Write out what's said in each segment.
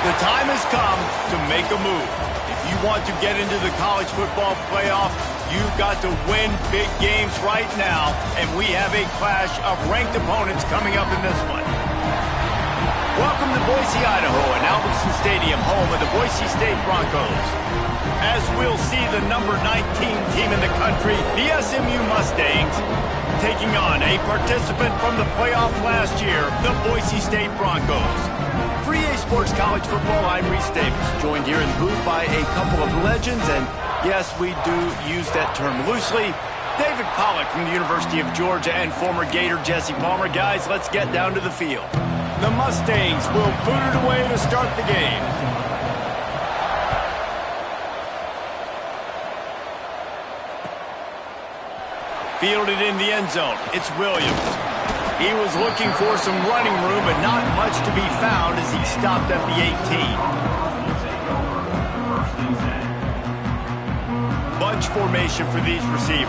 The time has come to make a move. If you want to get into the college football playoff, you've got to win big games right now, and we have a clash of ranked opponents coming up in this one. Welcome to Boise, Idaho, and Albertson Stadium, home of the Boise State Broncos. As we'll see the number 19 team in the country, the SMU Mustangs, taking on a participant from the playoff last year, the Boise State Broncos. For EA Sports College Football, I'm Reese Davis, joined here in the booth by a couple of legends, and yes, we do use that term loosely. David Pollack from the University of Georgia and former Gator Jesse Palmer. Guys, let's get down to the field. The Mustangs will boot it away to start the game. Fielded in the end zone, it's Williams. He was looking for some running room, but not much to be found as he stopped at the 18. Bunch formation for these receivers.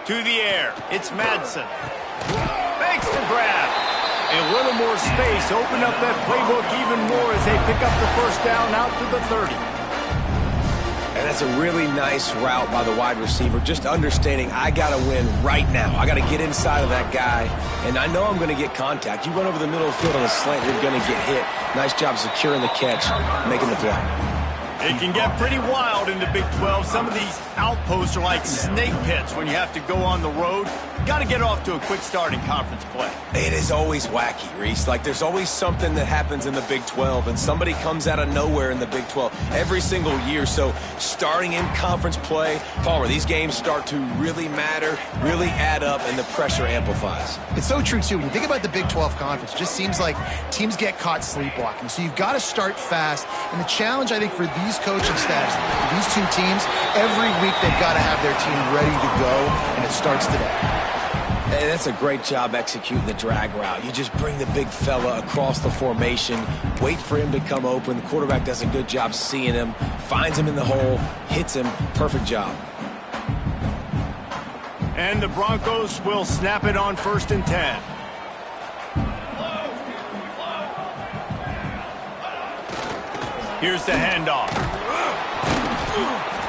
To the air, it's Madsen. Makes the grab. A little more space, open up that playbook even more as they pick up the first down out to the 30. And that's a really nice route by the wide receiver, just understanding I got to win right now. I got to get inside of that guy, and I know I'm going to get contact. You run over the middle of the field on a slant, you're going to get hit. Nice job securing the catch, making the play. It can get pretty wild in the Big 12. Some of these outposts are like snake pits when you have to go on the road. Got to get off to a quick start in conference play. It is always wacky, Reese. Like, there's always something that happens in the Big 12, and somebody comes out of nowhere in the Big 12 every single year. So starting in conference play, Palmer, these games start to really matter, really add up, and the pressure amplifies. It's so true, too. When you think about the Big 12 conference, it just seems like teams get caught sleepwalking. So you've got to start fast. And the challenge, I think, for these coaching staffs, these two teams, every week they've got to have their team ready to go, and it starts today. Hey, that's a great job executing the drag route. You just bring the big fella across the formation, wait for him to come open. The quarterback does a good job seeing him, finds him in the hole, hits him. Perfect job. And the Broncos will snap it on 1st and 10. Here's the handoff.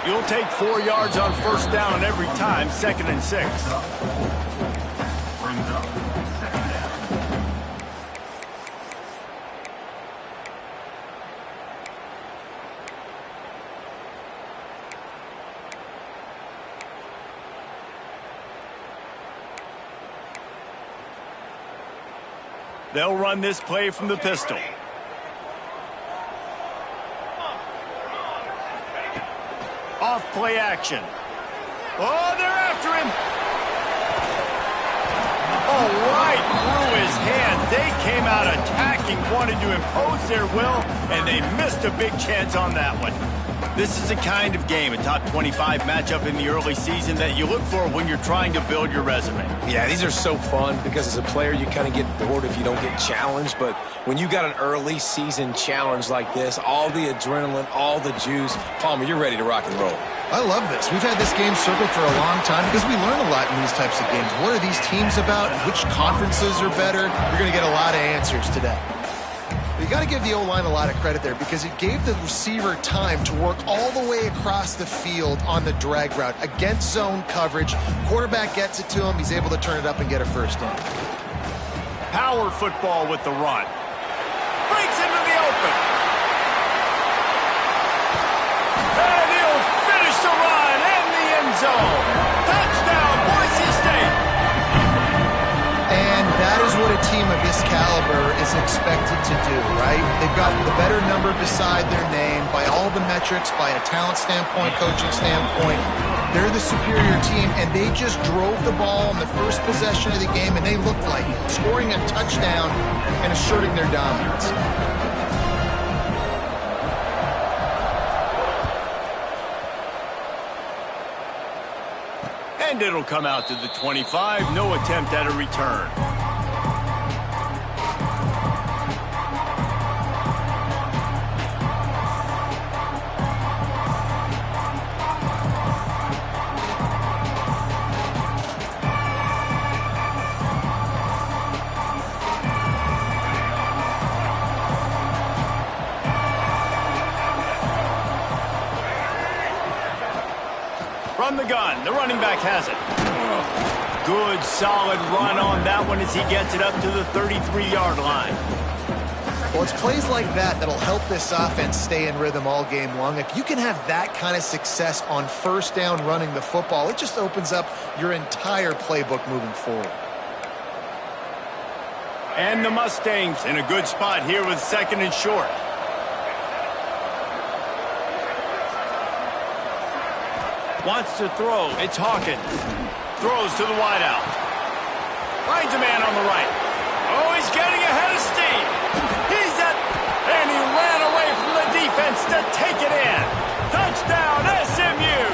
You'll take 4 yards on 1st down every time, 2nd and 6. They'll run this play from the pistol. Off play action. Oh, they're after him. Oh, right through his hand. They came out attacking, wanted to impose their will, and they missed a big chance on that one. This is the kind of game, a top 25 matchup in the early season, that you look for when you're trying to build your resume. Yeah, these are so fun because as a player, you kind of get bored if you don't get challenged. But when you got an early season challenge like this, all the adrenaline, all the juice, Palmer, you're ready to rock and roll. I love this. We've had this game circled for a long time because we learn a lot in these types of games. What are these teams about? Which conferences are better? You're going to get a lot of answers today. You got to give the O-line a lot of credit there because it gave the receiver time to work all the way across the field on the drag route against zone coverage. Quarterback gets it to him. He's able to turn it up and get a first down. Power football with the run. Breaks into the open. And he'll finish the run in the end zone. Touchdown, Boise State. And that is what a team of this caliber is expected to do, right? They've got the better number beside their name by all the metrics, by a talent standpoint, coaching standpoint. They're the superior team, and they just drove the ball on the first possession of the game, and they looked like it, scoring a touchdown and asserting their dominance. And it'll come out to the 25. No attempt at a return. From the gun, the running back has it. Good, solid run on that one as he gets it up to the 33-yard line. Well, it's plays like that that'll help this offense stay in rhythm all game long. If you can have that kind of success on first down running the football, it just opens up your entire playbook moving forward. And the Mustangs in a good spot here with 2nd and short. Wants to throw. It's Hawkins. Throws to the wideout. Finds a man on the right. Oh, he's getting ahead of steam. He's at... And he ran away from the defense to take it in. Touchdown, SMU!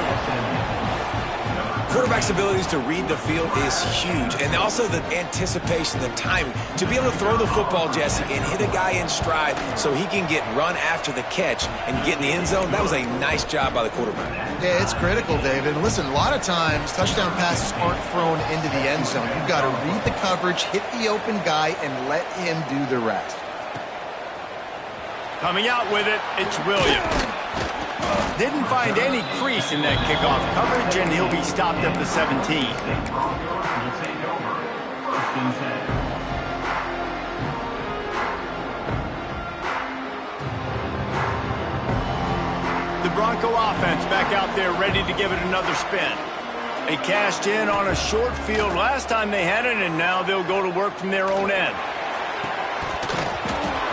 Quarterback's abilities to read the field is huge, and also the anticipation, the timing. To be able to throw the football, Jesse, and hit a guy in stride so he can get run after the catch and get in the end zone, that was a nice job by the quarterback. Yeah, it's critical, David. And listen, a lot of times touchdown passes aren't thrown into the end zone. You've got to read the coverage, hit the open guy, and let him do the rest. Coming out with it, it's Williams. Didn't find any crease in that kickoff coverage, and he'll be stopped at the 17. The Bronco offense back out there ready to give it another spin. They cashed in on a short field last time they had it, and now they'll go to work from their own end.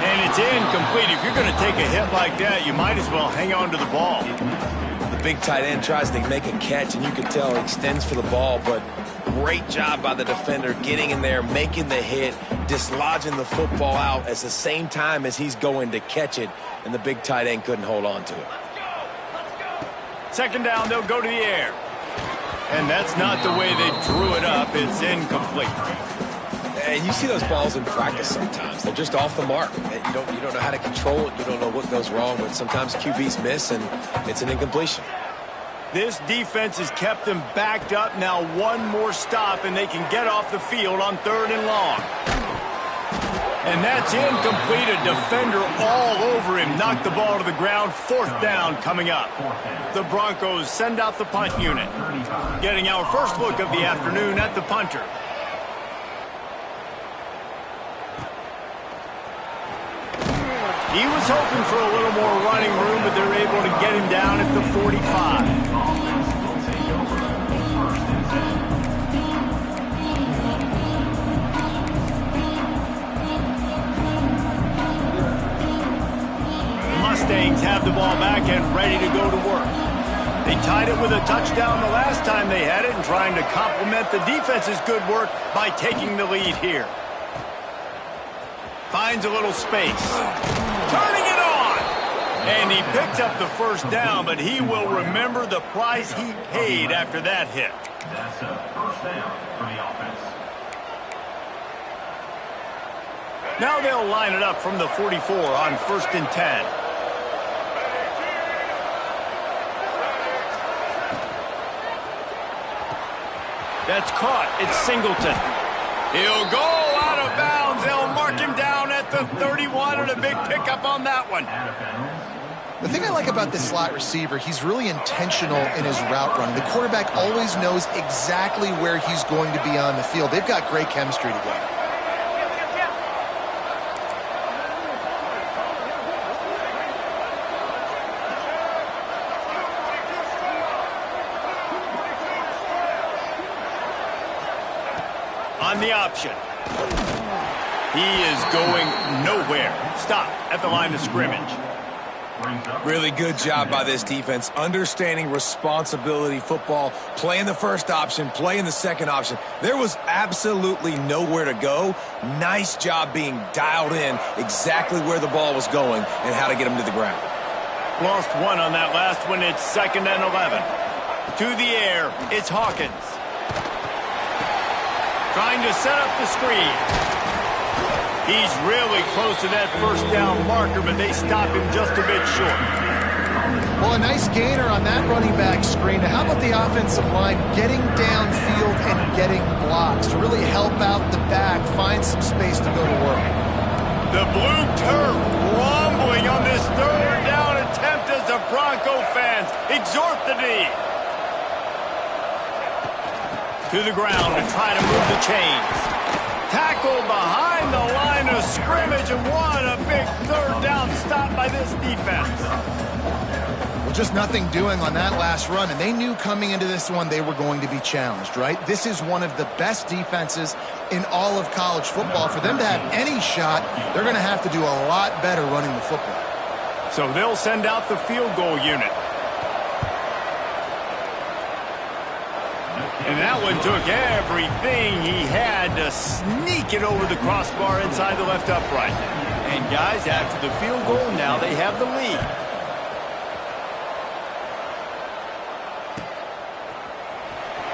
And it's incomplete. If you're going to take a hit like that, you might as well hang on to the ball. The big tight end tries to make a catch, and you can tell he extends for the ball, but great job by the defender getting in there, making the hit, dislodging the football out at the same time as he's going to catch it, and the big tight end couldn't hold on to it. 2nd down, they'll go to the air. And that's not the way they drew it up. It's incomplete. And you see those balls in practice sometimes. They're just off the mark. You don't know how to control it. You don't know what goes wrong, but sometimes QBs miss, and it's an incompletion. This defense has kept them backed up. Now one more stop, and they can get off the field on 3rd and long. And that's incomplete. A defender all over him. Knocked the ball to the ground. 4th down coming up. The Broncos send out the punt unit. Getting our first look of the afternoon at the punter. He was hoping for a little more running room, but they're able to get him down at the 45. The Mustangs have the ball back and ready to go to work. They tied it with a touchdown the last time they had it and trying to complement the defense's good work by taking the lead here. Finds a little space. Turning it on! And he picks up the 1st down, but he will remember the price he paid after that hit. That's a 1st down for the offense. Now they'll line it up from the 44 on 1st and 10. That's caught. It's Singleton. He'll go out of bounds. They'll mark him down at the 31, and a big pickup on that one. The thing I like about this slot receiver, he's really intentional in his route running. The quarterback always knows exactly where he's going to be on the field. They've got great chemistry together. On the option. He is going nowhere. Stop at the line of scrimmage. Really good job by this defense, understanding responsibility football, playing the first option, playing the second option. There was absolutely nowhere to go. Nice job being dialed in exactly where the ball was going and how to get him to the ground. Lost one on that last one. It's 2nd and 11. To the air, it's Hawkins. Trying to set up the screen. He's really close to that 1st down marker, but they stop him just a bit short. Well, a nice gainer on that running back screen. Now, how about the offensive line getting downfield and getting blocks to really help out the back, find some space to go to work? The blue turf rumbling on this 3rd down attempt as the Bronco fans exhort the D. To the ground to try to move the chains. Tackled behind the line of scrimmage, and what a big third down stop by this defense. Well, just nothing doing on that last run, and they knew coming into this one they were going to be challenged, right? This is one of the best defenses in all of college football. For them to have any shot, they're going to have to do a lot better running the football. So they'll send out the field goal unit. And that one took everything he had to sneak it over the crossbar inside the left upright. And guys, after the field goal, now they have the lead.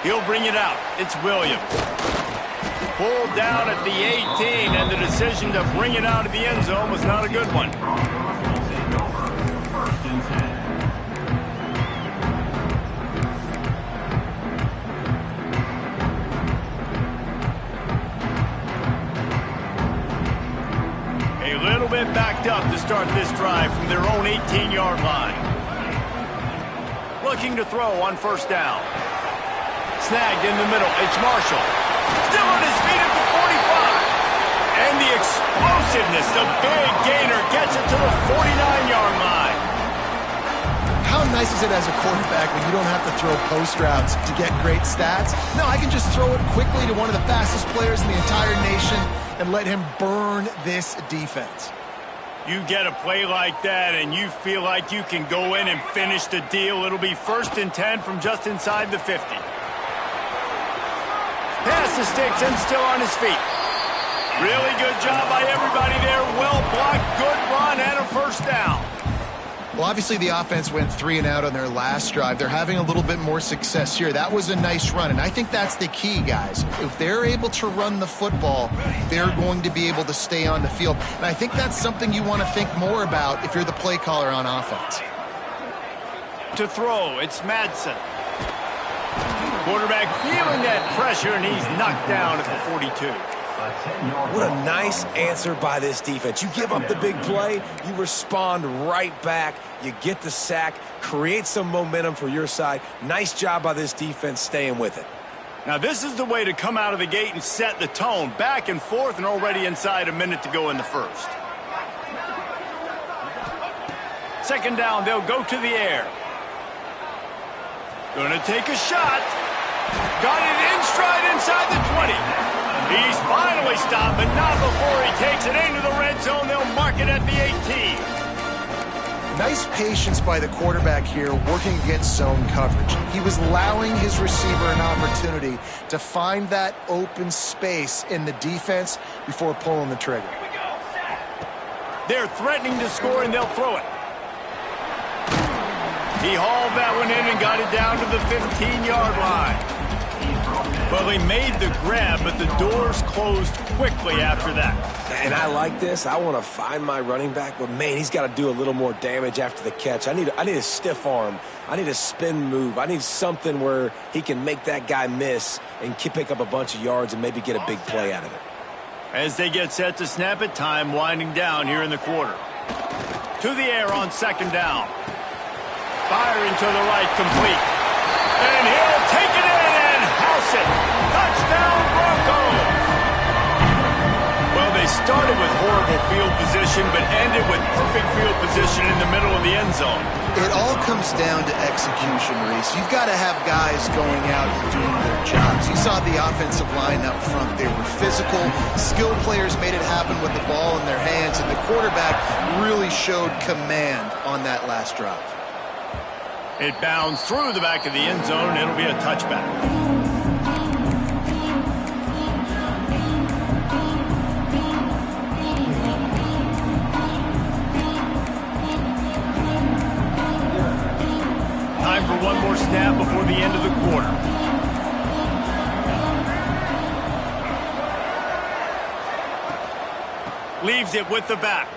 He'll bring it out. It's Williams. Pulled down at the 18, and the decision to bring it out of the end zone was not a good one. Bit backed up to start this drive from their own 18-yard line. Looking to throw on first down. Snagged in the middle. It's Marshall. Still on his feet at the 45. And the explosiveness, the big gainer, gets it to the 49-yard line. How nice is it as a quarterback when you don't have to throw post routes to get great stats? No, I can just throw it quickly to one of the fastest players in the entire nation and let him burn this defense. You get a play like that and you feel like you can go in and finish the deal. It'll be 1st and 10 from just inside the 50. Pass the sticks and still on his feet. Really good job by everybody there. Well blocked, good run, and a first down. Well, obviously the offense went 3 and out on their last drive. They're having a little bit more success here. That was a nice run, and I think that's the key, guys. If they're able to run the football, they're going to be able to stay on the field. And I think that's something you want to think more about if you're the play caller on offense. To throw, it's Madsen. Quarterback feeling that pressure, and he's knocked down at the 42. What a nice answer by this defense. You give up the big play, you respond right back, you get the sack, create some momentum for your side. Nice job by this defense staying with it. Now this is the way to come out of the gate and set the tone. Back and forth and already inside a minute to go in the first. Second down, they'll go to the air. Gonna take a shot. Got it in stride inside the 20. He's finally stopped, but not before he takes it into the red zone. They'll mark it at the 18. Nice patience by the quarterback here working against zone coverage. He was allowing his receiver an opportunity to find that open space in the defense before pulling the trigger. They're threatening to score, and they'll throw it. He hauled that one in and got it down to the 15-yard line. Well, he made the grab, but the doors closed quickly after that. And I like this. I want to find my running back, but man, he's got to do a little more damage after the catch. I need a stiff arm. I need a spin move. I need something where he can make that guy miss and pick up a bunch of yards and maybe get a big play out of it. As they get set to snap it, time winding down here in the quarter. To the air on second down. Firing to the right, complete. And he'll take it in and house it. Touchdown, Broncos. Well, they started with horrible field position, but ended with perfect field position in the middle of the end zone. It all comes down to execution, Reese. You've got to have guys going out and doing their jobs. You saw the offensive line up front. They were physical. Skilled players made it happen with the ball in their hands, and the quarterback really showed command on that last drive. It bounds through the back of the end zone, and it'll be a touchback. Time for one more snap before the end of the quarter. Leaves it with the back.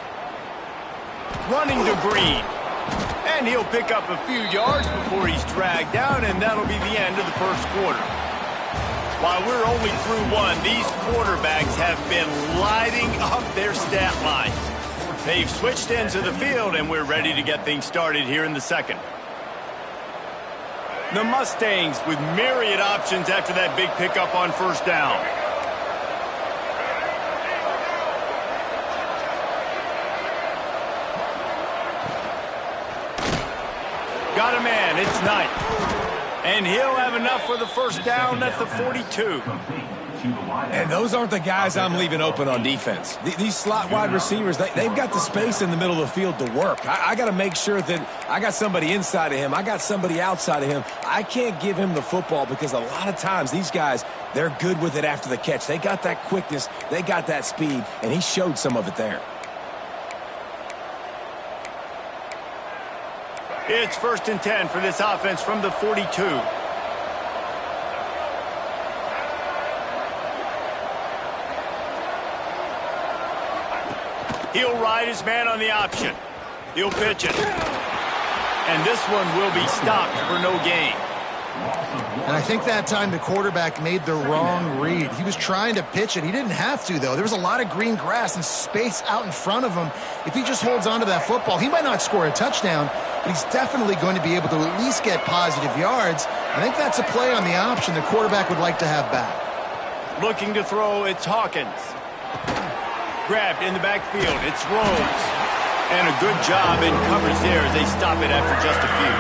Running to Green. And he'll pick up a few yards before he's dragged down, and that'll be the end of the first quarter. While we're only through one, these quarterbacks have been lighting up their stat lines. They've switched ends of the field, and we're ready to get things started here in the second. The Mustangs with myriad options after that big pickup on first down. Got a man, it's Knight. And he'll have enough for the first down at the 42. And those aren't the guys I'm leaving open on defense. These slot wide receivers, they've got the space in the middle of the field to work. I got to make sure that I got somebody inside of him. I got somebody outside of him. I can't give him the football because a lot of times these guys, they're good with it after the catch. They got that quickness. They got that speed, and he showed some of it there. It's 1st and 10 for this offense from the 42. He'll ride his man on the option. He'll pitch it. And this one will be stopped for no gain. And I think that time the quarterback made the wrong read. He was trying to pitch it. He didn't have to, though. There was a lot of green grass and space out in front of him. If he just holds on to that football, he might not score a touchdown, but he's definitely going to be able to at least get positive yards. I think that's a play on the option the quarterback would like to have back. Looking to throw, it's Hawkins. Grabbed in the backfield, it's Rhodes. And a good job in coverage there as they stop it after just a few.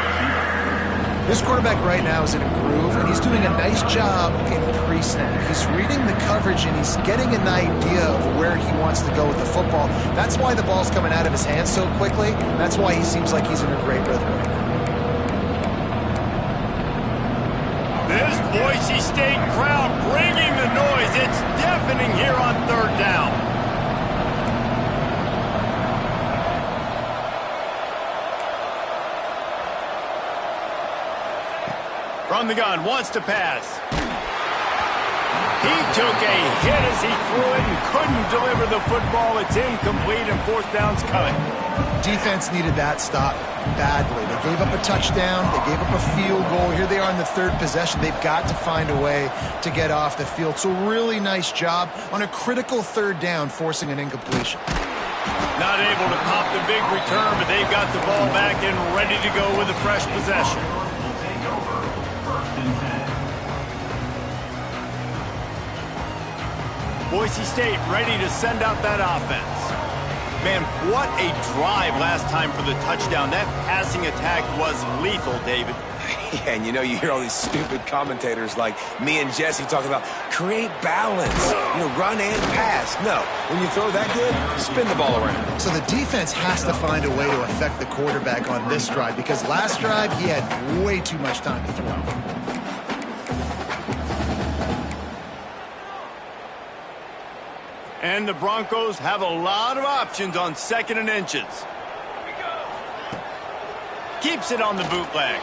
This quarterback right now is in a groove, and he's doing a nice job in pre-snap. He's reading the coverage, and he's getting an idea of where he wants to go with the football. That's why the ball's coming out of his hands so quickly. That's why he seems like he's in a great rhythm right now. This Boise State crowd bringing the noise. It's deafening here on 3rd down. From the gun, wants to pass. He took a hit as he threw it and couldn't deliver the football. It's incomplete and 4th down's coming. Defense needed that stop badly. They gave up a touchdown. They gave up a field goal. Here they are in the 3rd possession. They've got to find a way to get off the field. So really nice job on a critical 3rd down, forcing an incompletion. Not able to pop the big return, but they've got the ball back and ready to go with a fresh possession. Boise State ready to send out that offense. Man, what a drive last time for the touchdown. That passing attack was lethal, David. Yeah, and you know, you hear all these stupid commentators like me and Jesse talking about create balance, run and pass. No, when you throw that good, spin the ball around. So the defense has to find a way to affect the quarterback on this drive because last drive he had way too much time to throw. And the Broncos have a lot of options on 2nd and inches. Keeps it on the bootleg.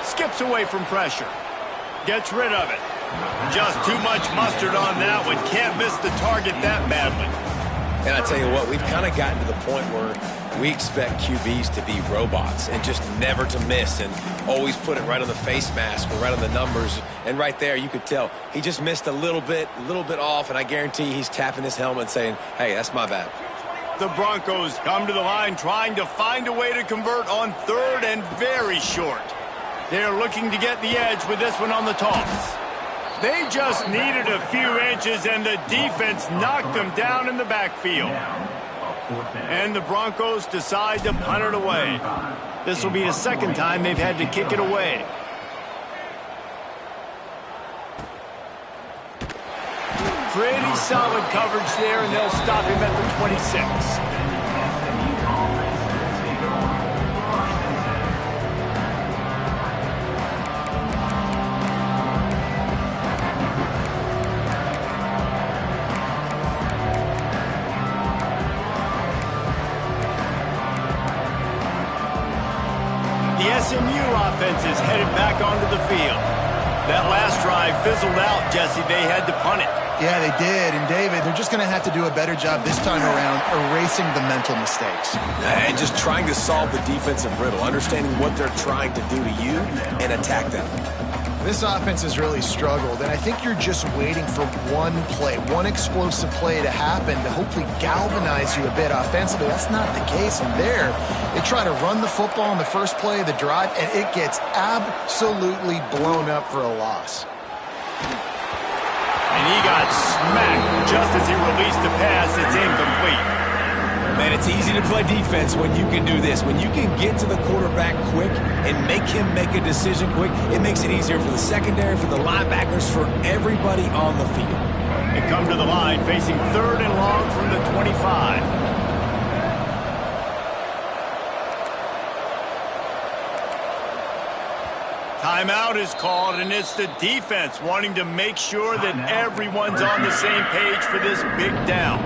Skips away from pressure. Gets rid of it. Just too much mustard on that one. Can't miss the target that badly. And I tell you what, we've kind of gotten to the point where we expect QBs to be robots and just never to miss and always put it right on the face mask or right on the numbers. And right there, you could tell he just missed a little bit off, and I guarantee he's tapping his helmet saying, hey, that's my bad. The Broncos come to the line trying to find a way to convert on 3rd and very short. They're looking to get the edge with this one on the toss. They just needed a few inches, and the defense knocked them down in the backfield. And the Broncos decide to punt it away. This will be the 2nd time they've had to kick it away. Pretty solid coverage there, and they'll stop him at the 26. The SMU offense is headed back onto the field. That last drive fizzled out, Jesse. They had to punt it. Yeah, they did. And, David, they're just going to have to do a better job this time around erasing the mental mistakes. And just trying to solve the defensive riddle, understanding what they're trying to do to you and attack them. This offense has really struggled, and I think you're just waiting for one play, one explosive play to happen to hopefully galvanize you a bit offensively. That's not the case. And there, they try to run the football in the first play of the drive, and it gets absolutely blown up for a loss. And he got smacked just as he released the pass. It's incomplete. Man, it's easy to play defense when you can do this. When you can get to the quarterback quick and make him make a decision quick, it makes it easier for the secondary, for the linebackers, for everybody on the field. They come to the line facing 3rd and long from the 25. Timeout is called, and it's the defense wanting to make sure that everyone's on the same page for this big down.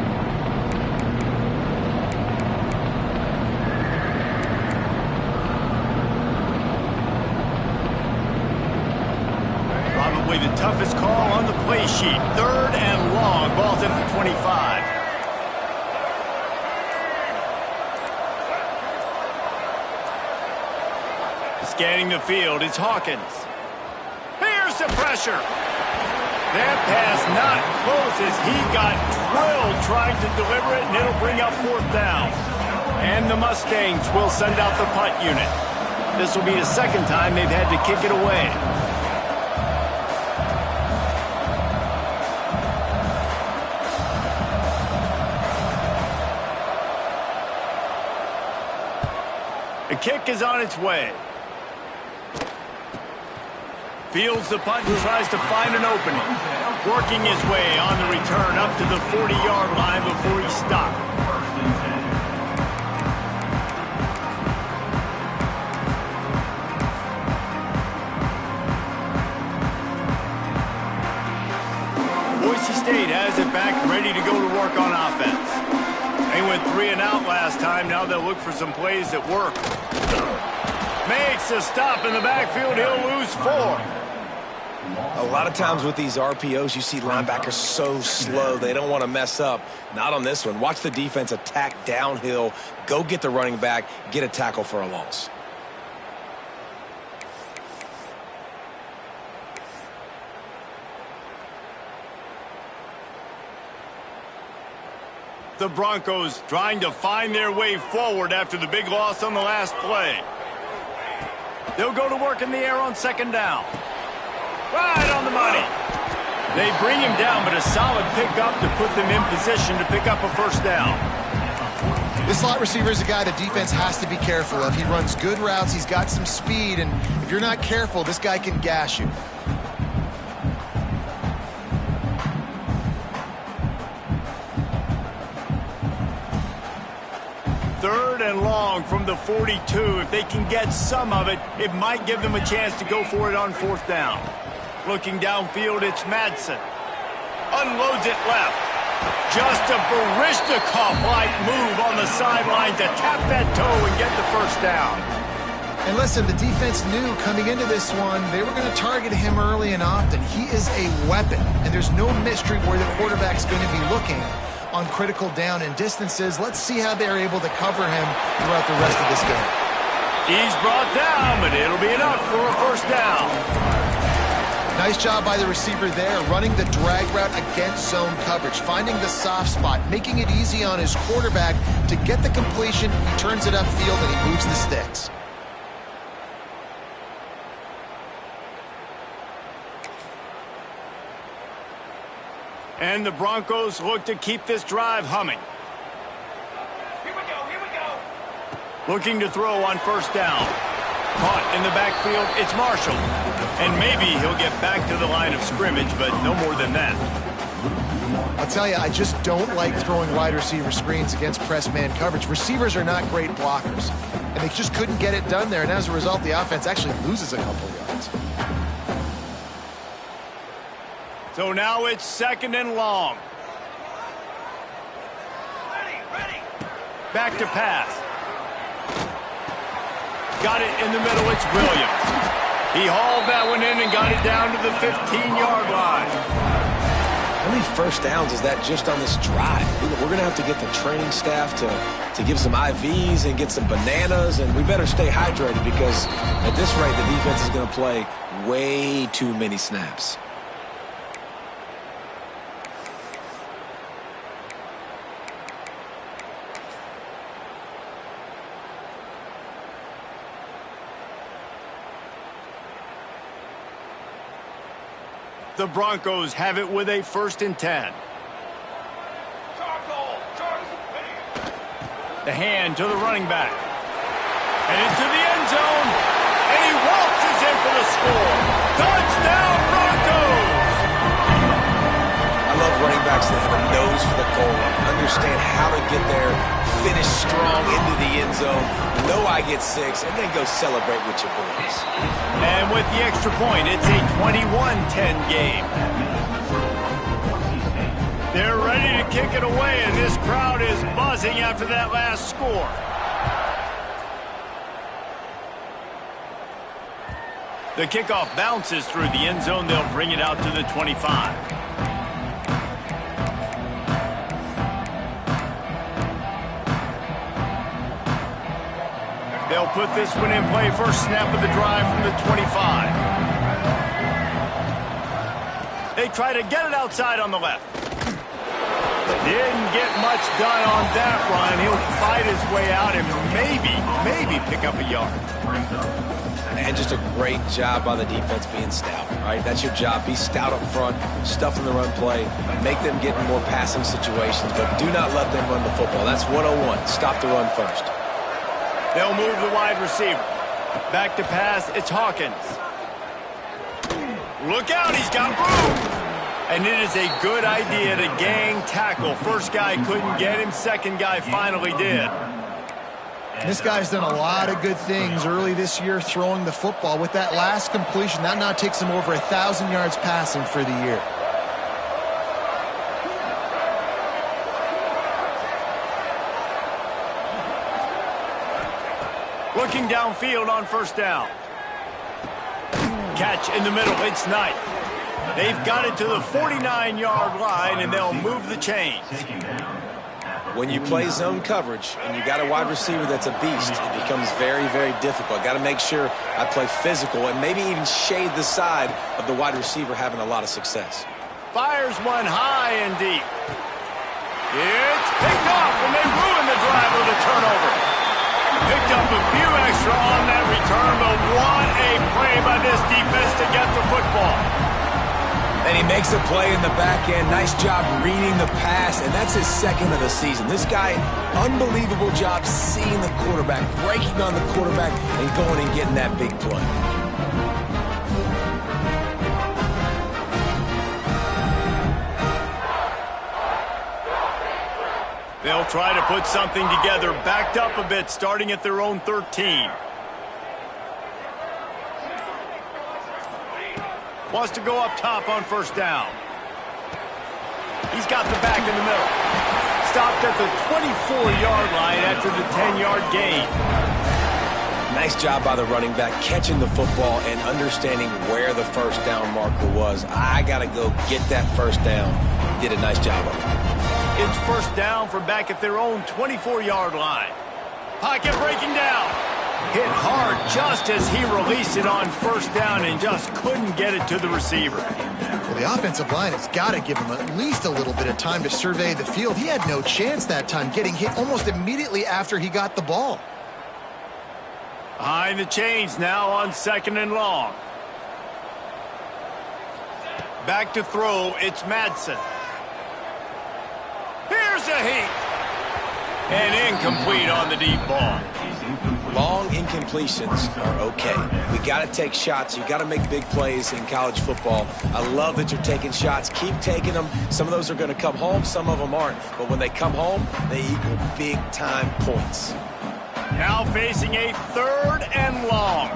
Probably the toughest call on the play sheet. 3rd and long. Ball's at the 25. Scanning the field, it's Hawkins. Here's the pressure. That pass not close as he got drilled trying to deliver it, and it'll bring up 4th down. And the Mustangs will send out the punt unit. This will be the 2nd time they've had to kick it away. The kick is on its way. Fields the punt and tries to find an opening. Working his way on the return up to the 40-yard line before he stopped. Boise State has it back, ready to go to work on offense. They went 3 and out last time. Now they'll look for some plays that work. Makes a stop in the backfield. He'll lose 4. A lot of times with these RPOs, you see linebackers so slow, they don't want to mess up. Not on this one. Watch the defense attack downhill, go get the running back, get a tackle for a loss. The Broncos trying to find their way forward after the big loss on the last play. They'll go to work in the air on 2nd down. Right on the money. They bring him down, but a solid pickup to put them in position to pick up a 1st down. This slot receiver is a guy the defense has to be careful of. He runs good routes. He's got some speed, and if you're not careful, this guy can gash you. Third and long from the 42. If they can get some of it, it might give them a chance to go for it on 4th down. Looking downfield, it's Madsen. Unloads it left. Just a Baryshnikov-like move on the sideline to tap that toe and get the 1st down. And listen, the defense knew coming into this one, they were going to target him early and often. He is a weapon, and there's no mystery where the quarterback's going to be looking on critical down and distances. Let's see how they're able to cover him throughout the rest of this game. He's brought down, but it'll be enough for a 1st down. Nice job by the receiver there, running the drag route against zone coverage, finding the soft spot, making it easy on his quarterback to get the completion. He turns it upfield and he moves the sticks. And the Broncos look to keep this drive humming. Here we go. Looking to throw on 1st down. Caught in the backfield, it's Marshall. And maybe he'll get back to the line of scrimmage, but no more than that. I'll tell you, I just don't like throwing wide receiver screens against press man coverage. Receivers are not great blockers, and they just couldn't get it done there. And as a result, the offense actually loses a couple yards. So now it's 2nd and long. Ready. Back to pass. Got it in the middle, it's Williams. He hauled that one in and got it down to the 15-yard line. how many first downs is that just on this drive? We're going to have to get the training staff to give some IVs and get some bananas, and we better stay hydrated because at this rate, the defense is going to play way too many snaps. The Broncos have it with a 1st and 10. The hand to the running back. And into the end zone. And he waltzes in for the score. Touchdown, Broncos! I love running backs that have a nose for the goal line. Understand how to get there, finish strong into the end zone, know I get 6, and then go celebrate with your boys. And with the extra point, it's a 21-10 game. They're ready to kick it away, and this crowd is buzzing after that last score. The kickoff bounces through the end zone. They'll bring it out to the 25. They'll put this one in play. First snap of the drive from the 25. They try to get it outside on the left. Didn't get much done on that run. He'll fight his way out and maybe pick up a yard. And just a great job by the defense being stout, right? That's your job. Be stout up front, stuff in the run play, make them get in more passing situations, but do not let them run the football. That's 101. Stop the run first. They'll move the wide receiver. Back to pass, it's Hawkins. Look out, he's got room! And it is a good idea to gang tackle. First guy couldn't get him, second guy finally did. This guy's done a lot of good things early this year throwing the football. With that last completion, that now takes him over 1,000 yards passing for the year. Looking downfield on first down. Catch in the middle, it's Knight. They've got it to the 49-yard line, and they'll move the chains. When you play zone coverage and you got a wide receiver that's a beast, it becomes very, very difficult. Got to make sure I play physical and maybe even shade the side of the wide receiver having a lot of success. Fires one high and deep. It's picked off, and they ruin the drive with a turnover. Picked up a few extra on that return, but what a play by this defense to get the football. And he makes a play in the back end. Nice job reading the pass, and that's his 2nd of the season. This guy, unbelievable job seeing the quarterback, breaking on the quarterback, and going and getting that big play. They'll try to put something together, backed up a bit, starting at their own 13. Wants to go up top on first down. He's got the back in the middle. Stopped at the 24-yard line after the 10-yard gain. Nice job by the running back, catching the football and understanding where the first down marker was. I got to go get that first down. He did a nice job of it. It's first down from back at their own 24-yard line. Pocket breaking down. Hit hard just as he released it on first down and just couldn't get it to the receiver. Well, the offensive line has got to give him at least a little bit of time to survey the field. He had no chance that time, getting hit almost immediately after he got the ball. Behind the chains now on 2nd and long. Back to throw, it's Madsen. Here's a heat. And incomplete on the deep ball. Long incompletions are okay. We got to take shots. You got to make big plays in college football. I love that you're taking shots. Keep taking them. Some of those are going to come home. Some of them aren't. But when they come home, they equal big-time points. Now facing a 3rd and long.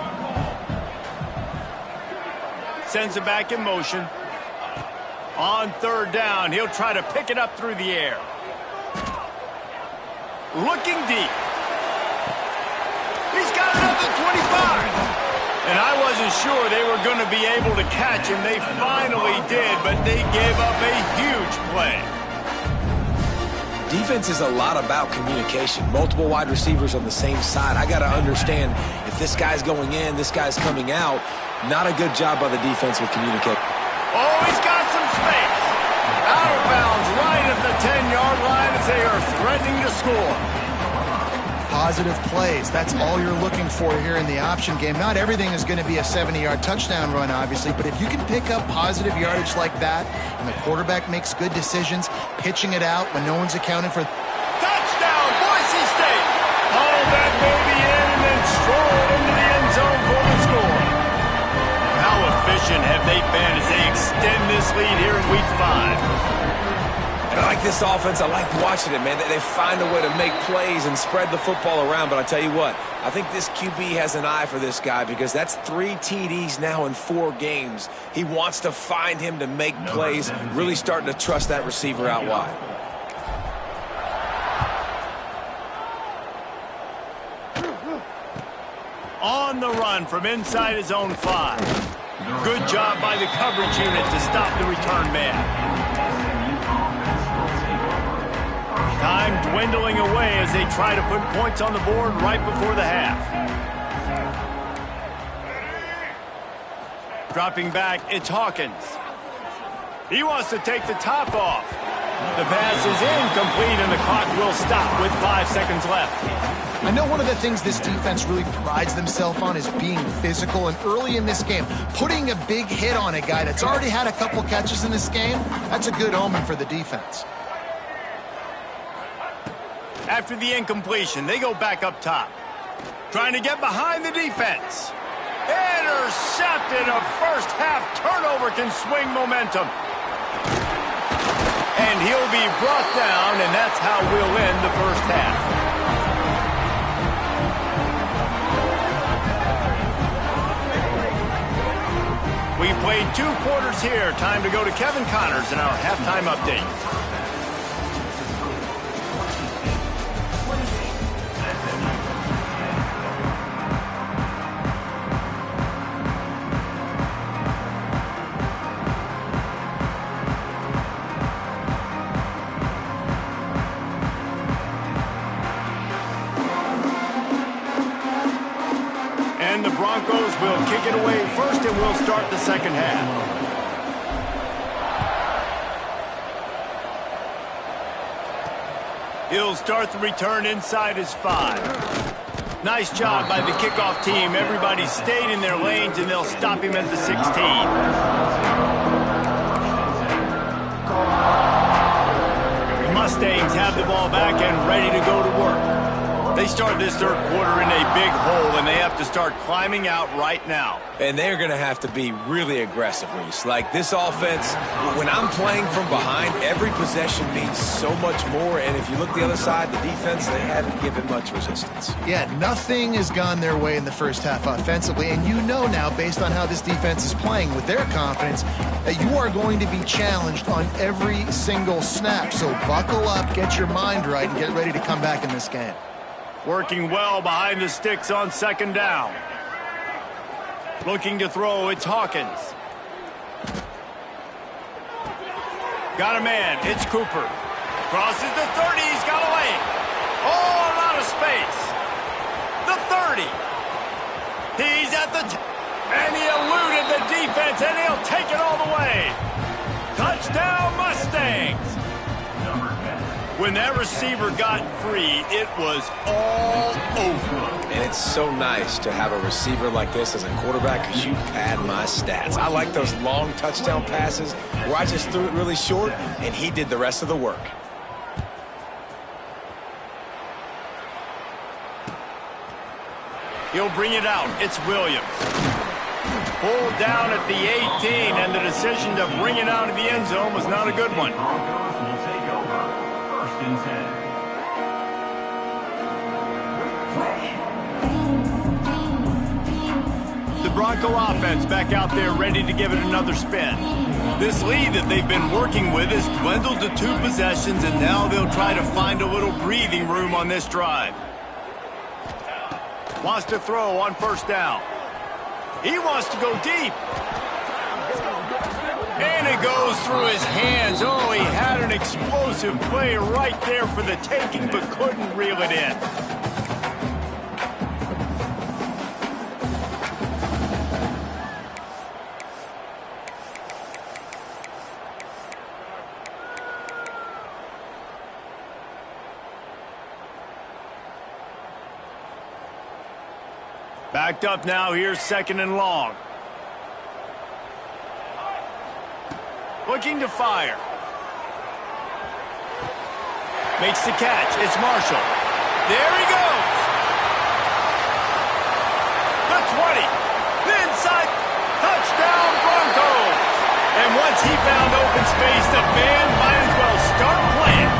Sends it back in motion. On 3rd down, he'll try to pick it up through the air. Looking deep. He's got it up at 25. And I wasn't sure they were going to be able to catch him. They finally did but they gave up a huge play. Defense is a lot about communication. Multiple wide receivers on the same side. I got to understand if this guy's going in, this guy's coming out. Not a good job by the defense with communication. Oh, he's got some space. Out of bounds right at the 10-yard line as they are threatening to score. Positive plays. That's all you're looking for here in the option game. Not everything is going to be a 70-yard touchdown run, obviously, but if you can pick up positive yardage like that and the quarterback makes good decisions, pitching it out when no one's accounting for... Touchdown, Boise State! Haul that baby in and then stroll into the end zone for the score. How efficient have they been as they extend this lead here in Week 5? And I like this offense. I like watching it, man. They find a way to make plays and spread the football around. But I tell you what, I think this QB has an eye for this guy because that's 3 TDs now in 4 games. He wants to find him to make plays, really starting to trust that receiver out wide. On the run from inside his own 5. Good job by the coverage unit to stop the return man. Time dwindling away as they try to put points on the board right before the half. Dropping back, it's Hawkins. He wants to take the top off. The pass is incomplete and the clock will stop with 5 seconds left. I know one of the things this defense really prides themselves on is being physical, and early in this game, putting a big hit on a guy that's already had a couple catches in this game, that's a good omen for the defense. After the incompletion, they go back up top. Trying to get behind the defense. Intercepted. A first-half turnover can swing momentum. And he'll be brought down, and that's how we'll end the first half. We played 2 quarters here. Time to go to Kevin Connors in our halftime update. And the Broncos will kick it away first, and we'll start the second half. He'll start the return inside his 5. Nice job by the kickoff team. Everybody stayed in their lanes, and they'll stop him at the 16. The Mustangs have the ball back and ready to go to work. They start this third quarter in a big hole, and they have to start climbing out right now. And they're going to have to be really aggressive, Reese. Like this offense, when I'm playing from behind, every possession means so much more. And if you look the other side, the defense, they haven't given much resistance. Yeah, nothing has gone their way in the first half offensively. And you know now, based on how this defense is playing with their confidence, that you are going to be challenged on every single snap. So buckle up, get your mind right, and get ready to come back in this game. Working well behind the sticks on second down. Looking to throw, it's Hawkins. Got a man, it's Cooper. Crosses the 30, he's got a lane. Oh, a lot of space. The 30. He's at the... and he eluded the defense, and he'll take it all the way. Touchdown, Mustangs. When that receiver got free, it was all over. And it's so nice to have a receiver like this as a quarterback because you pad my stats. I like those long touchdown passes where I just threw it really short and he did the rest of the work. He'll bring it out. It's Williams. Pulled down at the 18, and the decision to bring it out of the end zone was not a good one. The Bronco offense back out there ready to give it another spin. This lead that they've been working with has dwindled to 2 possessions, and now they'll try to find a little breathing room on this drive. Wants to throw on first down. He wants to go deep. And a goes through his hands. Oh, he had an explosive play right there for the taking, but couldn't reel it in. Backed up now, here's 2nd and long. Looking to fire. Makes the catch. It's Marshall. There he goes. The 20. The inside. Touchdown Broncos. And once he found open space, the band might as well start playing.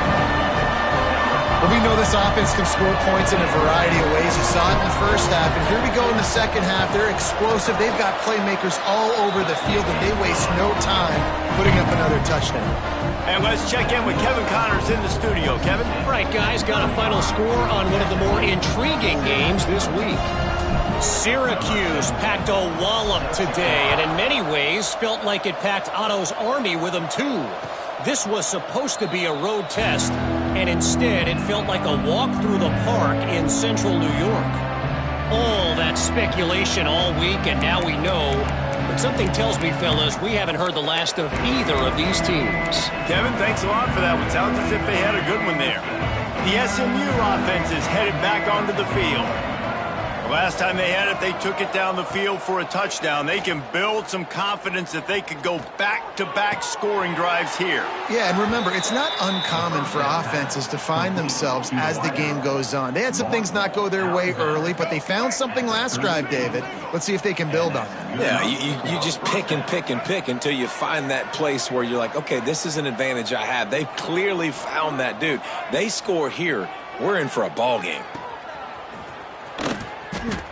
Well, we know this offense can score points in a variety of ways. You saw it in the first half, and here we go in the second half. They're explosive. They've got playmakers all over the field, and they waste no time putting up another touchdown. And let's check in with Kevin Connors in the studio. Kevin? All right, guys, got a final score on one of the more intriguing games this week. Syracuse packed a wallop today, and in many ways felt like it packed Otto's Army with them, too. This was supposed to be a road test, and instead it felt like a walk through the park in central New York. All that speculation all week, and now we know. But something tells me, fellas, we haven't heard the last of either of these teams. Kevin, thanks a lot for that one. Sounds as if they had a good one there. The SMU offense is headed back onto the field. Last time they had it, they took it down the field for a touchdown. They can build some confidence that they could go back-to-back scoring drives here. Yeah, and remember, it's not uncommon for offenses to find themselves as the game goes on. They had some things not go their way early, but they found something last drive, David. Let's see if they can build on it. Yeah, you just pick and pick and pick until you find that place where you're like, okay, this is an advantage I have. They've clearly found that, dude. They score here, we're in for a ball game.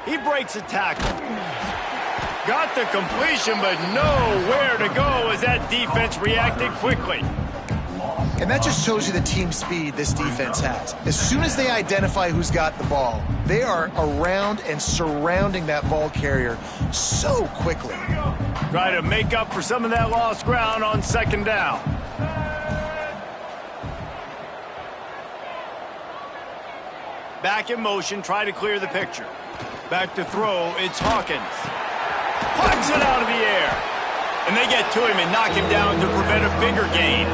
He breaks a tackle. Got the completion, but nowhere to go as that defense reacted quickly. And that just shows you the team speed this defense has. As soon as they identify who's got the ball, they are around and surrounding that ball carrier so quickly. Try to make up for some of that lost ground on 2nd down. Back in motion, try to clear the picture. Back to throw, it's Hawkins. Plugs it out of the air. And they get to him and knock him down to prevent a bigger gain.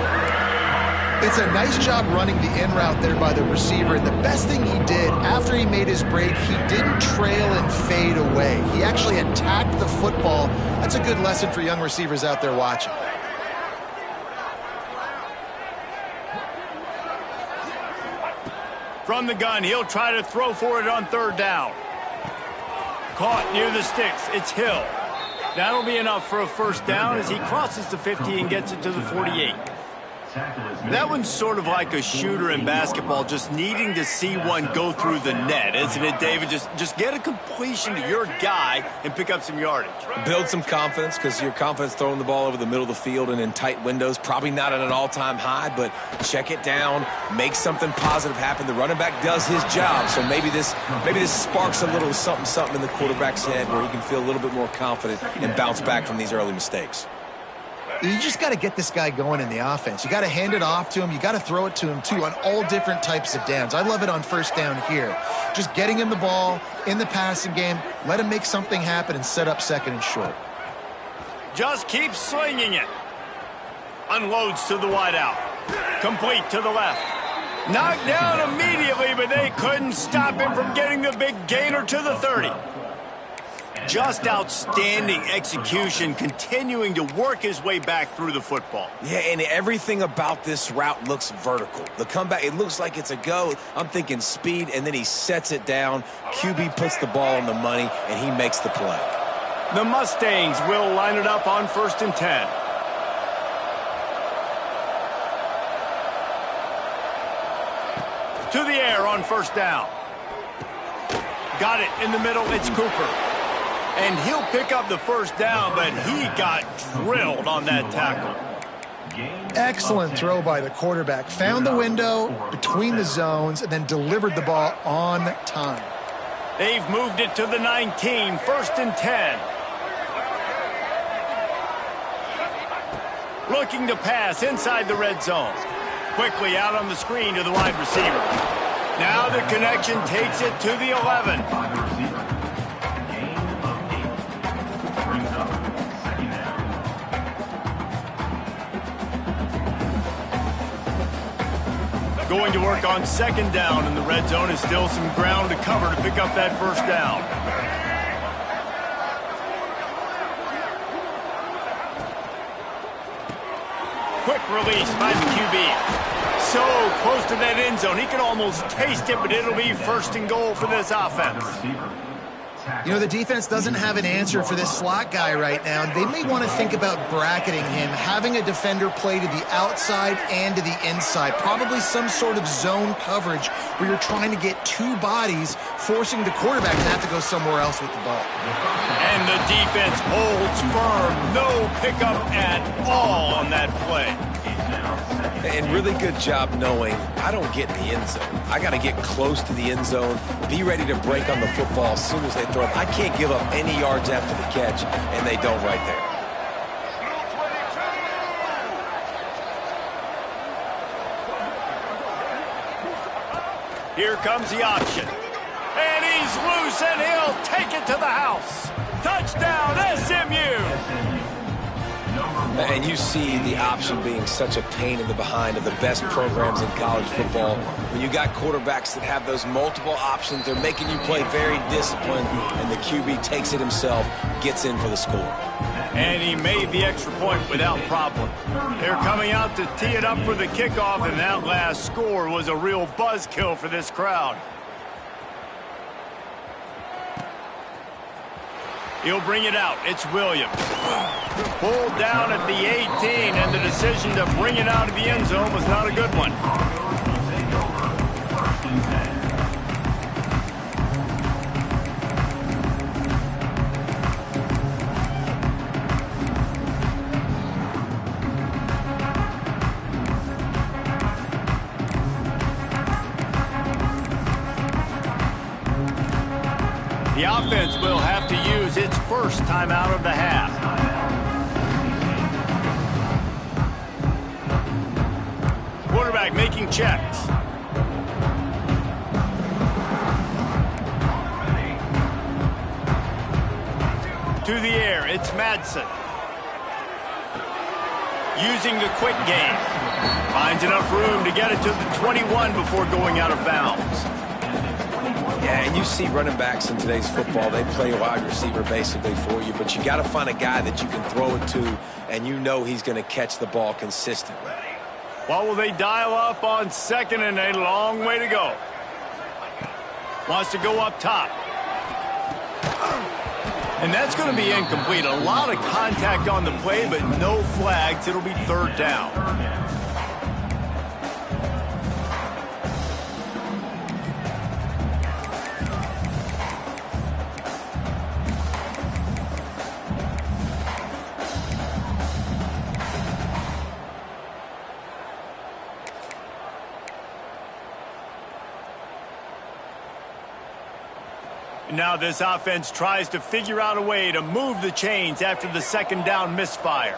It's a nice job running the in route there by the receiver. And the best thing he did after he made his break, he didn't trail and fade away. He actually attacked the football. That's a good lesson for young receivers out there watching. From the gun, he'll try to throw for it on 3rd down. Caught near the sticks. It's Hill. That'll be enough for a 1st down as he crosses the 50 and gets it to the 48. That one's sort of like a shooter in basketball, just needing to see one go through the net, isn't it, David? Just get a completion to your guy and pick up some yardage. Build some confidence, because your confidence throwing the ball over the middle of the field and in tight windows, probably not at an all-time high, but check it down, make something positive happen. The running back does his job, so maybe this sparks a little something in the quarterback's head where he can feel a little bit more confident and bounce back from these early mistakes. You just got to get this guy going in the offense. You got to hand it off to him. You got to throw it to him, too, on all different types of downs. I love it on 1st down here. Just getting him the ball in the passing game, let him make something happen and set up 2nd and short. Just keep slinging it. Unloads to the wideout. Complete to the left. Knocked down immediately, but they couldn't stop him from getting the big gainer to the 30. Just outstanding execution, continuing to work his way back through the football. Yeah, and everything about this route looks vertical. The comeback, it looks like it's a go. I'm thinking speed, and then he sets it down. QB puts the ball on the money, and he makes the play. The Mustangs will line it up on 1st and 10. To the air on 1st down. Got it in the middle, it's Cooper. And he'll pick up the 1st down, but he got drilled on that tackle. Excellent throw by the quarterback. Found the window between the zones and then delivered the ball on time. They've moved it to the 19, 1st and 10. looking to pass inside the red zone. Quickly out on the screen to the wide receiver. Now the connection takes it to the 11. Going to work on second down in the red zone. Is still some ground to cover to pick up that first down. Quick release by the QB. So close to that end zone. He can almost taste it, but it'll be first and goal for this offense. You know, the defense doesn't have an answer for this slot guy right now. They may want to think about bracketing him, having a defender play to the outside and to the inside. Probably some sort of zone coverage where you're trying to get two bodies, forcing the quarterback to have to go somewhere else with the ball. And the defense holds firm. No pickup at all on that play. And really good job knowing I don't get in the end zone. I got to get close to the end zone, be ready to break on the football as soon as they throw it. I can't give up any yards after the catch, and they don't right there. Here comes the option. And he's loose, and he'll take it to the house. Touchdown, SMU! And you see the option being such a pain in the behind of the best programs in college football. When you got quarterbacks that have those multiple options, they're making you play very disciplined, and the QB takes it himself, gets in for the score. And he made the extra point without problem. They're coming out to tee it up for the kickoff, and that last score was a real buzzkill for this crowd. He'll bring it out. It's Williams. Pulled down at the 18, and the decision to bring it out of the end zone was not a good one. The offense will have to use its first timeout of the half. Quarterback making checks. To the air, it's Madsen. Using the quick game. Finds enough room to get it to the 21 before going out of bounds. Yeah, and you see running backs in today's football, they play a wide receiver basically for you, but you got to find a guy that you can throw it to, and you know he's going to catch the ball consistently. What will they dial up on second and a long way to go? Wants to go up top. And that's going to be incomplete. A lot of contact on the play, but no flags. It'll be third down. Now this offense tries to figure out a way to move the chains after the second down misfire.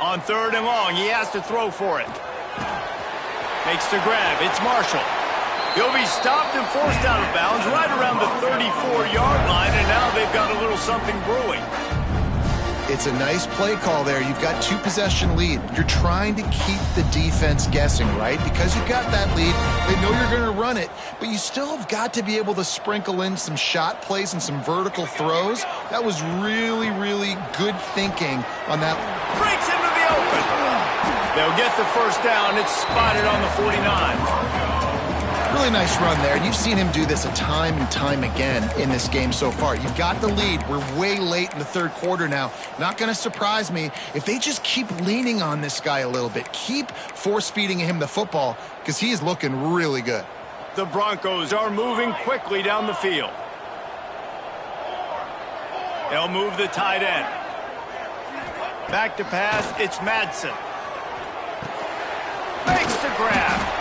On third and long, he has to throw for it. Makes the grab. It's Marshall. He'll be stopped and forced out of bounds right around the 34-yard line, and now they've got a little something brewing. It's a nice play call there. You've got two-possession lead. You're trying to keep the defense guessing, right? Because you've got that lead, they know you're going to run it, but you still have got to be able to sprinkle in some shot plays and some vertical throws. That was really, really good thinking on that. Breaks into the open. They'll get the first down. It's spotted on the 49. Really nice run there, and you've seen him do this a time and time again in this game so far. You've got the lead. We're way late in the third quarter now. Not going to surprise me if they just keep leaning on this guy a little bit. Keep force-feeding him the football because he is looking really good. The Broncos are moving quickly down the field. They'll move the tight end. Back to pass, it's Madsen. Makes the grab.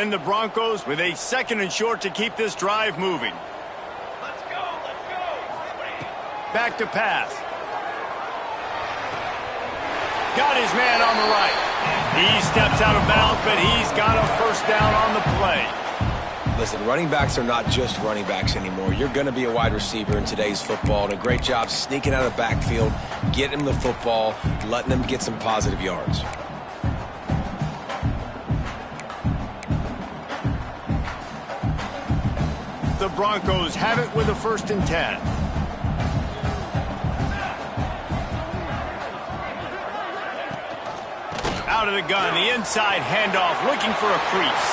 And the Broncos with a 2nd and short to keep this drive moving. Let's go, let's go. Back to pass. Got his man on the right. He steps out of bounds, but he's got a first down on the play. Listen, running backs are not just running backs anymore. You're going to be a wide receiver in today's football, and a great job sneaking out of the backfield, getting him the football, letting them get some positive yards. The Broncos have it with a 1st and 10. Out of the gun, the inside handoff, looking for a crease.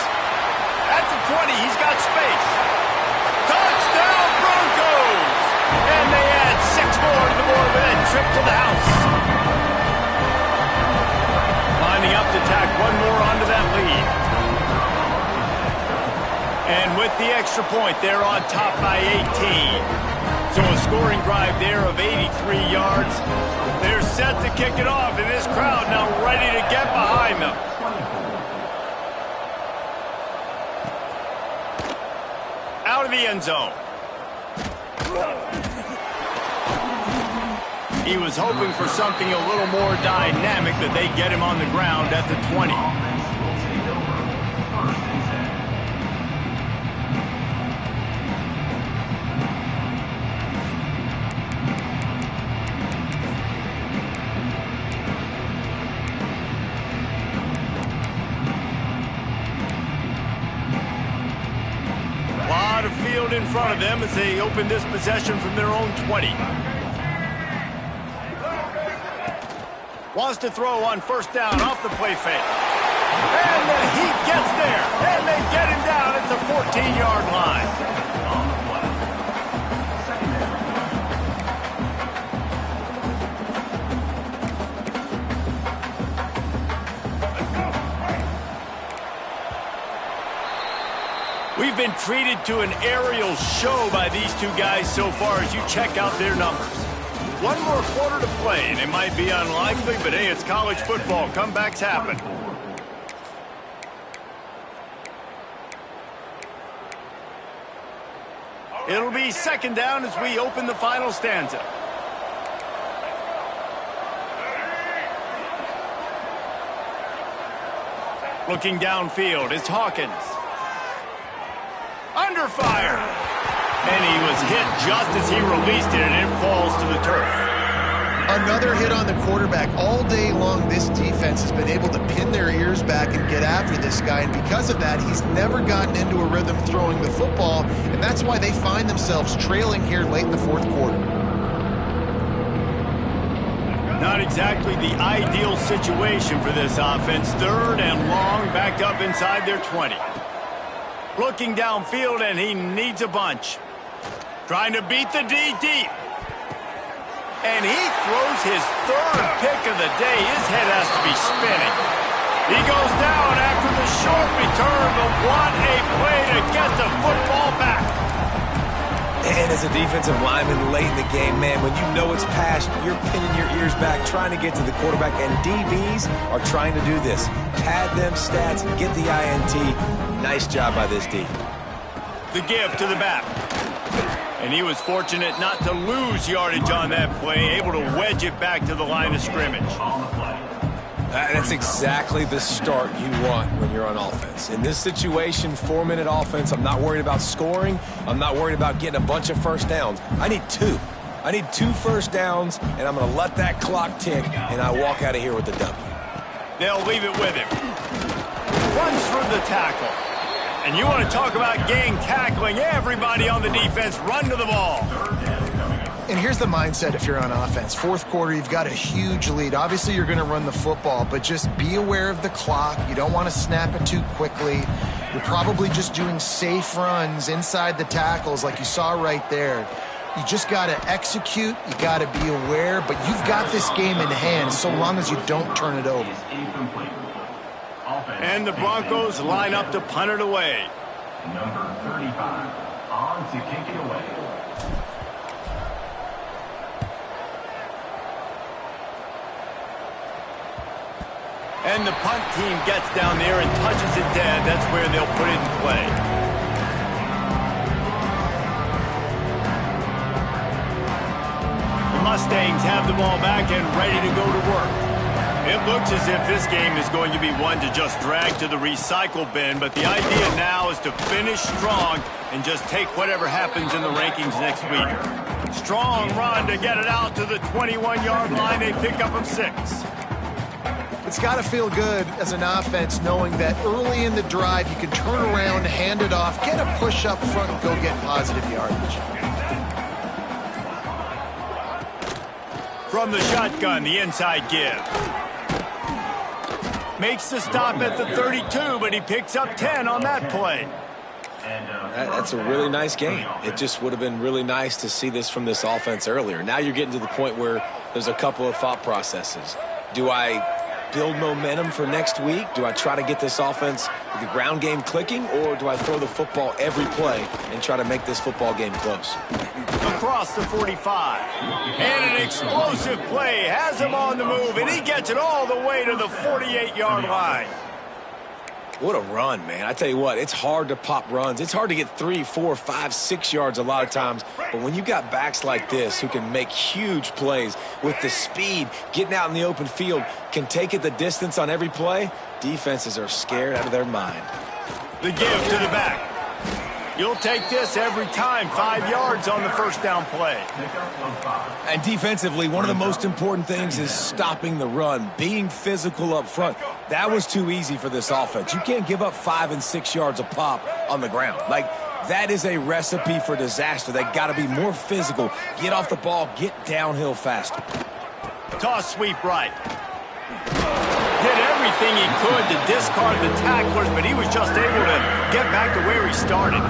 At the 20, he's got space. Touchdown, Broncos! And they add 6 more to the board with that trip to the house. Lining up to tack 1 more onto that lead. And with the extra point, they're on top by 18. So a scoring drive there of 83 yards. They're set to kick it off, and this crowd now ready to get behind them. Out of the end zone. He was hoping for something a little more dynamic, that they get him on the ground at the 20. In front of them as they open this possession from their own 20. Wants to throw on 1st down off the play fake. And then he gets there, and they get him down at the 14-yard line. We've been treated to an aerial show by these two guys so far as you check out their numbers. 1 more quarter to play, and it might be unlikely, but hey, it's college football. Comebacks happen. It'll be 2nd down as we open the final stanza. Looking downfield, it's Hawkins. Under fire. And he was hit just as he released it, and it falls to the turf. Another hit on the quarterback. All day long, this defense has been able to pin their ears back and get after this guy, and because of that, he's never gotten into a rhythm throwing the football, and that's why they find themselves trailing here late in the 4th quarter. Not exactly the ideal situation for this offense. 3rd and long, backed up inside their 20. Looking downfield, and he needs a bunch. Trying to beat the D deep. And he throws his 3rd pick of the day. His head has to be spinning. He goes down after the short return, but what a play to get the football back. And as a defensive lineman late in the game, man, when you know it's past, you're pinning your ears back, trying to get to the quarterback, and DBs are trying to do this. Pad them stats, get the INT. Nice job by this D. The give to the back. And he was fortunate not to lose yardage on that play, able to wedge it back to the line of scrimmage. That's exactly the start you want when you're on offense. In this situation, 4-minute offense, I'm not worried about scoring. I'm not worried about getting a bunch of 1st downs. I need 2. I need 2 1st downs, and I'm going to let that clock tick, and I walk out of here with the W. They'll leave it with him. Runs through the tackle. And you want to talk about gang tackling. Everybody on the defense run to the ball. And here's the mindset if you're on offense. 4th quarter, you've got a huge lead. Obviously, you're going to run the football, but just be aware of the clock. You don't want to snap it too quickly. You're probably just doing safe runs inside the tackles like you saw right there. You just got to execute. You got to be aware, but you've got this game in hand so long as you don't turn it over. And the Broncos line up to punt it away. Number 35 on to kick it away. And the punt team gets down there and touches it dead. That's where they'll put it in play. The Mustangs have the ball back and ready to go to work. It looks as if this game is going to be one to just drag to the recycle bin, but the idea now is to finish strong and just take whatever happens in the rankings next week. Strong run to get it out to the 21-yard line. They pick up of 6. It's got to feel good as an offense knowing that early in the drive you can turn around, hand it off, get a push up front, and go get positive yardage. From the shotgun, the inside give. Makes the stop at the 32, but he picks up 10 on that play. That's a really nice game. It just would have been really nice to see this from this offense earlier. Now you're getting to the point where there's a couple of thought processes. Do I build momentum for next week? Do I try to get this offense, the ground game clicking, or do I throw the football every play and try to make this football game close? Across the 45. And an explosive play has him on the move, and he gets it all the way to the 48-yard line. What a run, man. I tell you what, it's hard to pop runs. It's hard to get 3, 4, 5, 6 yards a lot of times. But when you got backs like this who can make huge plays with the speed, getting out in the open field, can take it the distance on every play, defenses are scared out of their mind. The give to the back. You'll take this every time. 5 yards on the first down play. And defensively, one of the most important things is stopping the run, being physical up front. That was too easy for this offense. You can't give up 5 and 6 yards a pop on the ground. Like, that is a recipe for disaster. They got to be more physical, get off the ball, get downhill faster. Toss sweep right. Did everything he could to discard the tacklers, but he was just able to get back to where he started.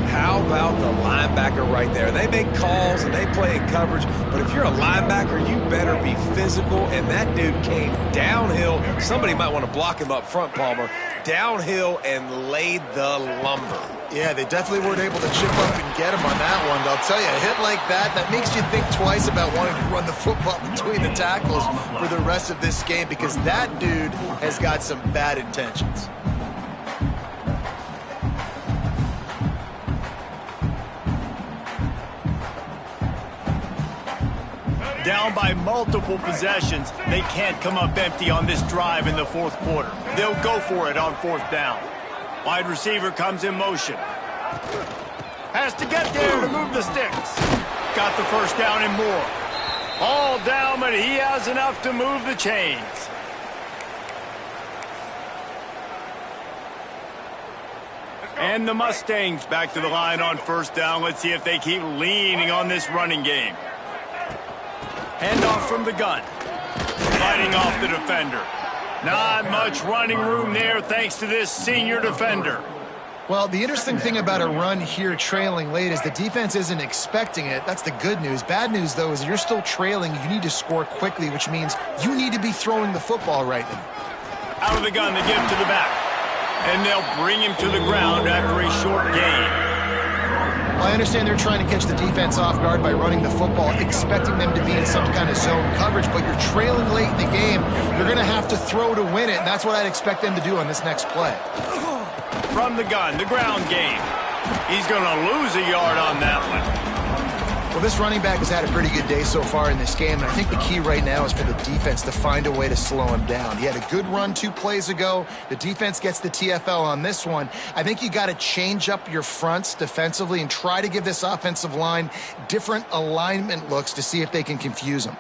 How about the linebacker right there? They make calls and they play in coverage, but if you're a linebacker, you better be physical, and that dude came downhill. Somebody might want to block him up front, Palmer. Downhill and laid the lumber. Yeah, they definitely weren't able to chip up and get him on that one. I'll tell you, a hit like that, that makes you think twice about wanting to run the football between the tackles for the rest of this game, because that dude has got some bad intentions. Down by multiple possessions, they can't come up empty on this drive in the fourth quarter. They'll go for it on 4th down. Wide receiver comes in motion. Has to get there to move the sticks. Got the first down and more. All down, but he has enough to move the chains. And the Mustangs back to the line on 1st down. Let's see if they keep leaning on this running game. Handoff from the gun. Fighting off the defender. Not much running room there thanks to this senior defender. Well, the interesting thing about a run here trailing late is the defense isn't expecting it. That's the good news. Bad news, though, is you're still trailing. You need to score quickly, which means you need to be throwing the football right now. Out of the gun, the give to the back. And they'll bring him to the ground after a short gain. Well, I understand they're trying to catch the defense off guard by running the football, expecting them to be in some kind of zone coverage, but you're trailing late in the game. You're going to have to throw to win it, and that's what I'd expect them to do on this next play. From the gun, the ground game. He's going to lose a yard on that one. Well, this running back has had a pretty good day so far in this game, and I think the key right now is for the defense to find a way to slow him down. He had a good run 2 plays ago. The defense gets the TFL on this one. I think you got to change up your fronts defensively and try to give this offensive line different alignment looks to see if they can confuse him.